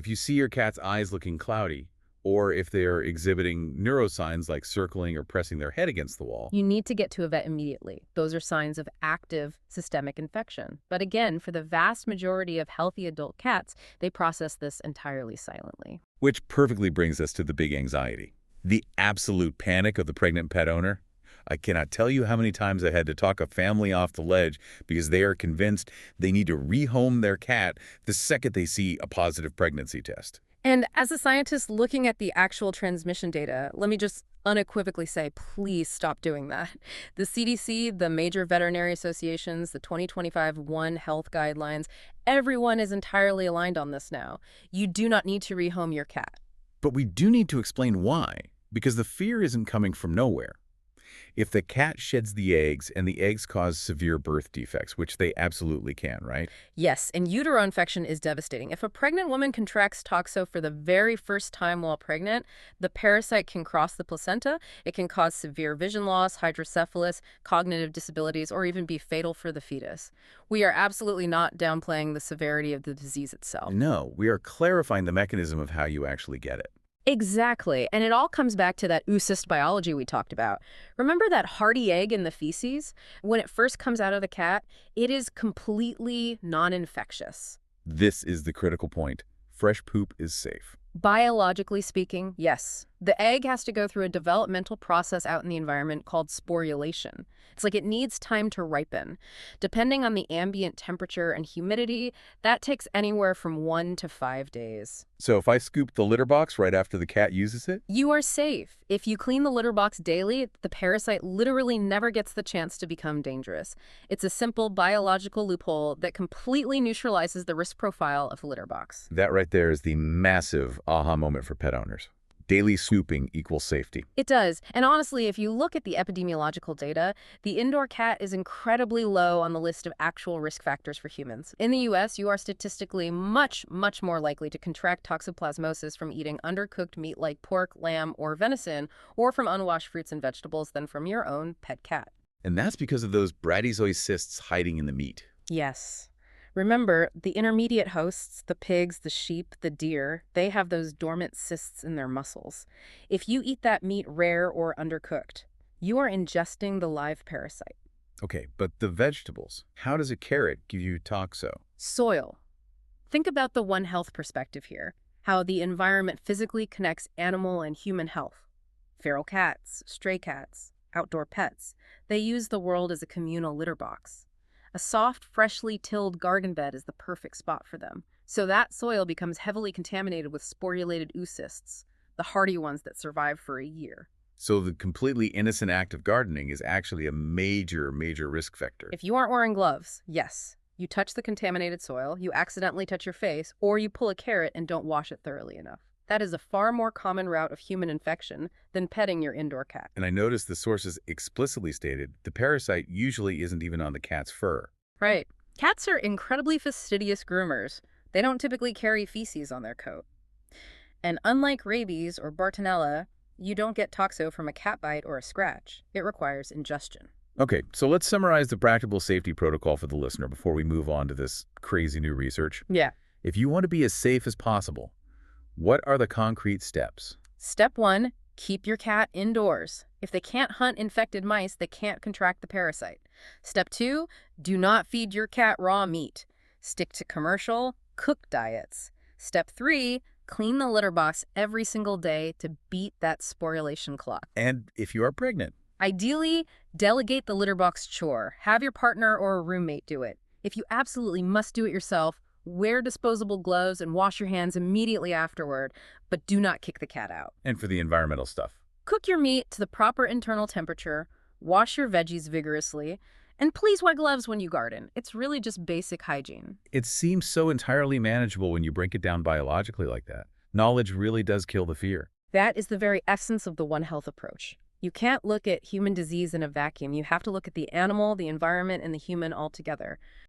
If you see your cat's eyes looking cloudy, or if they're exhibiting neurosigns like circling or pressing their head against the wall. You need to get to a vet immediately. Those are signs of active systemic infection. But again, for the vast majority of healthy adult cats, they process this entirely silently. Which perfectly brings us to the big anxiety. The absolute panic of the pregnant pet owner. I cannot tell you how many times I had to talk a family off the ledge because they are convinced they need to rehome their cat the second they see a positive pregnancy test. And as a scientist looking at the actual transmission data, let me just unequivocally say, please stop doing that. The CDC, the major veterinary associations, the 2025 One Health guidelines, everyone is entirely aligned on this now. You do not need to rehome your cat. But we do need to explain why, because the fear isn't coming from nowhere. If the cat sheds the eggs and the eggs cause severe birth defects, which they absolutely can, right? Yes, and utero infection is devastating. If a pregnant woman contracts toxo for the very first time while pregnant, the parasite can cross the placenta. It can cause severe vision loss, hydrocephalus, cognitive disabilities, or even be fatal for the fetus. We are absolutely not downplaying the severity of the disease itself. No, we are clarifying the mechanism of how you actually get it. Exactly. And it all comes back to that oocyst biology we talked about. Remember that hardy egg in the feces? When it first comes out of the cat, it is completely non-infectious. This is the critical point. Fresh poop is safe. Biologically speaking, yes. The egg has to go through a developmental process out in the environment called sporulation. It's like it needs time to ripen. Depending on the ambient temperature and humidity, that takes anywhere from 1 to 5 days. So if I scoop the litter box right after the cat uses it? You are safe. If you clean the litter box daily, the parasite literally never gets the chance to become dangerous. It's a simple biological loophole that completely neutralizes the risk profile of the litter box. That right there is the massive aha moment for pet owners. Daily scooping equals safety. It does. And honestly, if you look at the epidemiological data, the indoor cat is incredibly low on the list of actual risk factors for humans. In the US, you are statistically much more likely to contract toxoplasmosis from eating undercooked meat like pork, lamb, or venison, or from unwashed fruits and vegetables than from your own pet cat. And that's because of those bradyzoid cysts hiding in the meat. Yes. Remember, the intermediate hosts, the pigs, the sheep, the deer, they have those dormant cysts in their muscles. If you eat that meat rare or undercooked, you are ingesting the live parasite. Okay, but the vegetables. How does a carrot give you toxo? Soil. Think about the One Health perspective here, how the environment physically connects animal and human health. Feral cats, stray cats, outdoor pets, they use the world as a communal litter box. A soft, freshly tilled garden bed is the perfect spot for them. So that soil becomes heavily contaminated with sporulated oocysts, the hardy ones that survive for a year. So the completely innocent act of gardening is actually a major risk factor. If you aren't wearing gloves, yes, you touch the contaminated soil, you accidentally touch your face, or you pull a carrot and don't wash it thoroughly enough. That is a far more common route of human infection than petting your indoor cat. And I noticed the sources explicitly stated the parasite usually isn't even on the cat's fur. Right. Cats are incredibly fastidious groomers. They don't typically carry feces on their coat. And unlike rabies or Bartonella, you don't get toxo from a cat bite or a scratch. It requires ingestion. Okay, so let's summarize the practical safety protocol for the listener before we move on to this crazy new research. Yeah. If you want to be as safe as possible, what are the concrete steps? Step 1, keep your cat indoors. If they can't hunt infected mice, they can't contract the parasite. Step 2, do not feed your cat raw meat. Stick to commercial, cooked diets. Step 3, clean the litter box every single day to beat that sporulation clock. And if you are pregnant? Ideally, delegate the litter box chore. Have your partner or a roommate do it. If you absolutely must do it yourself, wear disposable gloves and wash your hands immediately afterward, but do not kick the cat out. And for the environmental stuff? Cook your meat to the proper internal temperature, wash your veggies vigorously, and please wear gloves when you garden. It's really just basic hygiene. It seems so entirely manageable when you break it down biologically like that. Knowledge really does kill the fear. That is the very essence of the One Health approach. You can't look at human disease in a vacuum. You have to look at the animal, the environment, and the human all together.